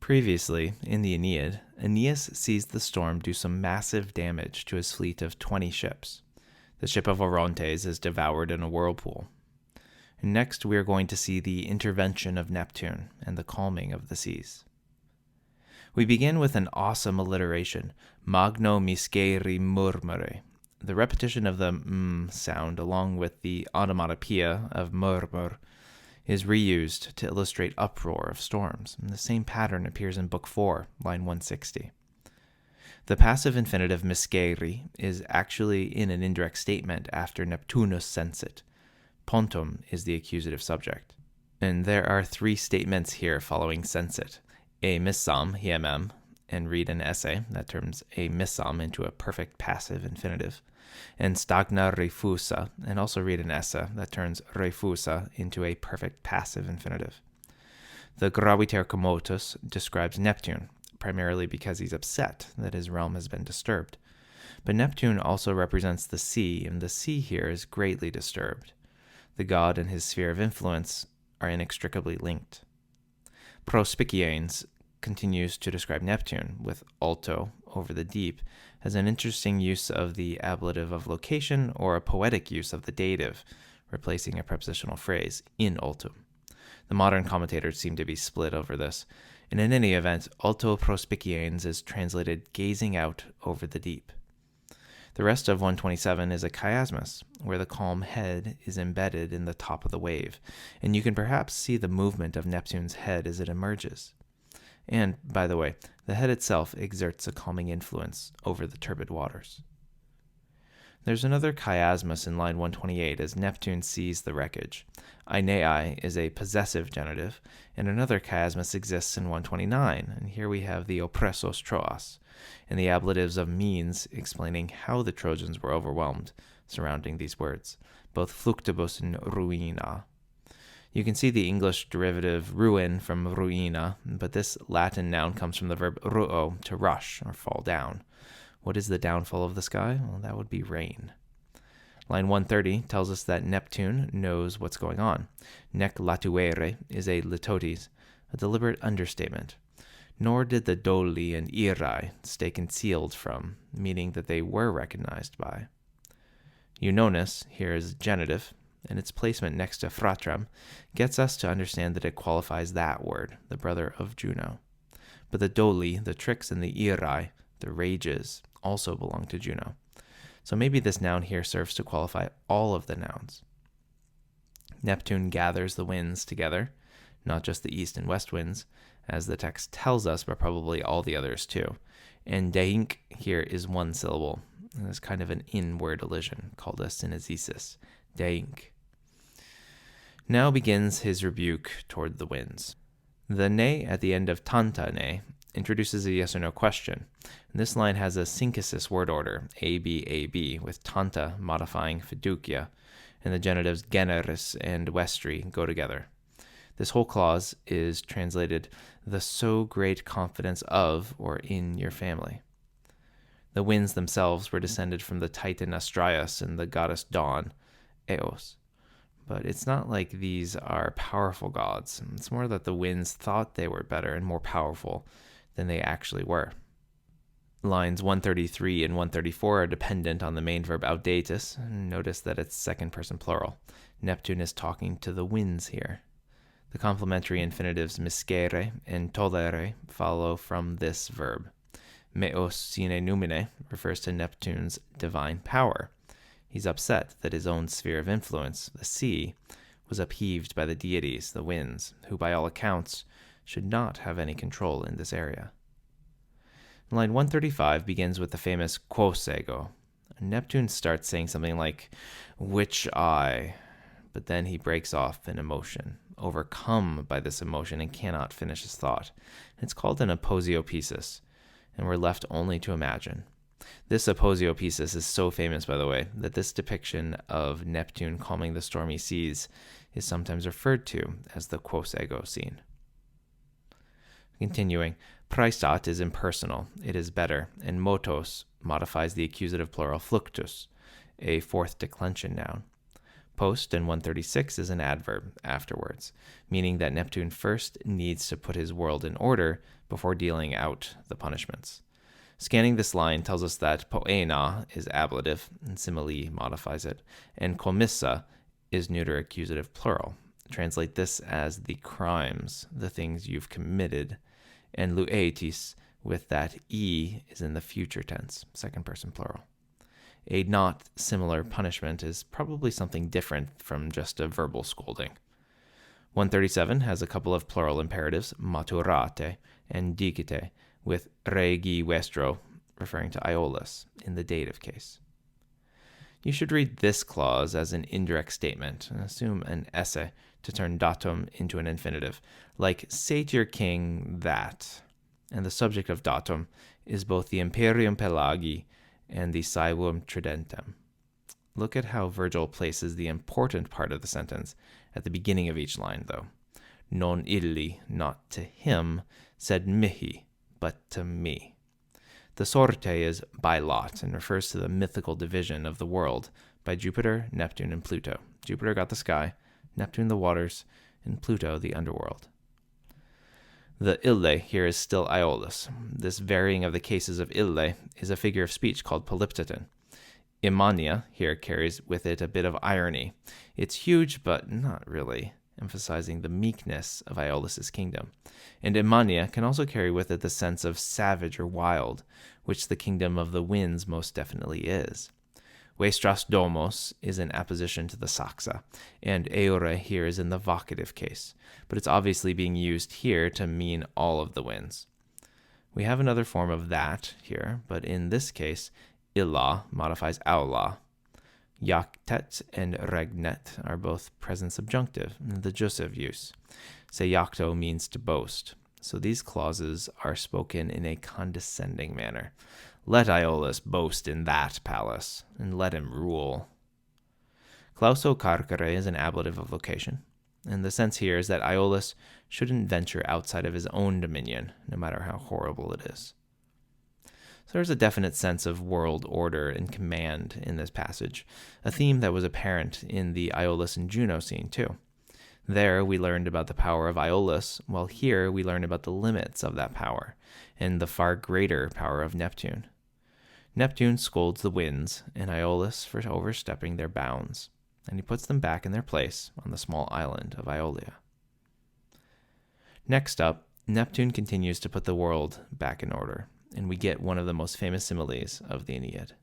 Previously, in the Aeneid, Aeneas sees the storm do some massive damage to his fleet of 20 ships. The ship of Orontes is devoured in a whirlpool. And next, we are going to see the intervention of Neptune and the calming of the seas. We begin with an awesome alliteration, magno miscere murmure. The repetition of the m sound along with the onomatopoeia of murmur is reused to illustrate uproar of storms, and the same pattern appears in Book 4, line 160. The passive infinitive miscere is actually in an indirect statement after Neptunus sensit. Pontum is the accusative subject. And there are 3 statements here following sensit. A missam, hiemem, and read an essay that turns a missam into a perfect passive infinitive, and stagna refusa, and also read an essay that turns refusa into a perfect passive infinitive. The graviter commotus describes Neptune, primarily because he's upset that his realm has been disturbed. But Neptune also represents the sea, and the sea here is greatly disturbed. The god and his sphere of influence are inextricably linked. Prospiciens continues to describe Neptune, with alto, over the deep, as an interesting use of the ablative of location or a poetic use of the dative, replacing a prepositional phrase, in altum. The modern commentators seem to be split over this, and in any event, alto prospiciens is translated gazing out over the deep. The rest of 127 is a chiasmus, where the calm head is embedded in the top of the wave, and you can perhaps see the movement of Neptune's head as it emerges. And, by the way, the head itself exerts a calming influence over the turbid waters. There's another chiasmus in line 128 as Neptune sees the wreckage. Aeneid is a possessive genitive, and another chiasmus exists in 129, and here we have the oppressos Troas, and the ablatives of means explaining how the Trojans were overwhelmed surrounding these words, both fluctibus and ruina. You can see the English derivative ruin from ruina, but this Latin noun comes from the verb ruo, to rush or fall down. What is the downfall of the sky? Well, that would be rain. Line 130 tells us that Neptune knows what's going on. Nec latuere is a litotes, a deliberate understatement. Nor did the doli and irai stay concealed from, meaning that they were recognized by. Eunonis here is genitive, and its placement next to fratram gets us to understand that it qualifies that word, the brother of Juno. But the doli, the tricks, and the irai, the rages, also belong to Juno. So maybe this noun here serves to qualify all of the nouns. Neptune gathers the winds together, not just the east and west winds, as the text tells us, but probably all the others too. And deink here is one syllable, and it's kind of an in-word elision, called a synesis. Deink. Now begins his rebuke toward the winds. The ne at the end of tanta ne introduces a yes or no question. And this line has a synthesis word order, AB, with tanta modifying fiducia, and the genitives generis and vestri go together. This whole clause is translated, the so great confidence of or in your family. The winds themselves were descended from the Titan Astraeus and the goddess Dawn, Eos. But it's not like these are powerful gods. It's more that the winds thought they were better and more powerful than they actually were. Lines 133 and 134 are dependent on the main verb audatus. Notice that it's second person plural. Neptune is talking to the winds here. The complementary infinitives miscere and tolere follow from this verb. Meos sine numine refers to Neptune's divine power. He's upset that his own sphere of influence, the sea, was upheaved by the deities, the winds, who by all accounts should not have any control in this area. Line 135 begins with the famous quos ego. Neptune starts saying something like, which I, but then he breaks off in emotion, overcome by this emotion and cannot finish his thought. It's called an aposiopesis, and we're left only to imagine. This aposiopesis is so famous, by the way, that this depiction of Neptune calming the stormy seas is sometimes referred to as the quos ego scene. Continuing, praestat is impersonal, it is better, and motos modifies the accusative plural fluctus, a fourth declension noun. Post in 136 is an adverb afterwards, meaning that Neptune first needs to put his world in order before dealing out the punishments. Scanning this line tells us that poena is ablative, and simile modifies it, and komissa is neuter accusative plural. Translate this as the crimes, the things you've committed, and luetis with that e is in the future tense, second person plural. A not similar punishment is probably something different from just a verbal scolding. 137 has a couple of plural imperatives, maturate and dicite, with regi vestro, referring to Aeolus, in the dative case. You should read this clause as an indirect statement, and assume an esse to turn datum into an infinitive, like say to your king that. And the subject of datum is both the imperium pelagi and the saevum tridentem. Look at how Virgil places the important part of the sentence at the beginning of each line, though. Non illi, not to him, said mihi, but to me. The sorte is by lot and refers to the mythical division of the world by Jupiter, Neptune, and Pluto. Jupiter got the sky, Neptune the waters, and Pluto the underworld. The ille here is still Aeolus. This varying of the cases of ille is a figure of speech called polyptoton. Imania here carries with it a bit of irony. It's huge, but not really, emphasizing the meekness of Aeolus's kingdom. And Imania can also carry with it the sense of savage or wild, which the kingdom of the winds most definitely is. Vestras domos is an apposition to the saxa, and eore here is in the vocative case, but it's obviously being used here to mean all of the winds. We have another form of that here, but in this case, illa modifies aula. Yaktet and regnet are both present subjunctive in the jussive use. Seyakto means to boast, so these clauses are spoken in a condescending manner. Let Aeolus boast in that palace, and let him rule. Clauso carcere is an ablative of location, and the sense here is that Aeolus shouldn't venture outside of his own dominion, no matter how horrible it is. So there's a definite sense of world order and command in this passage, a theme that was apparent in the Aeolus and Juno scene too. There we learned about the power of Aeolus, while here we learn about the limits of that power, and the far greater power of Neptune. Neptune scolds the winds and Aeolus for overstepping their bounds, and he puts them back in their place on the small island of Aeolia. Next up, Neptune continues to put the world back in order, and we get one of the most famous similes of the Aeneid.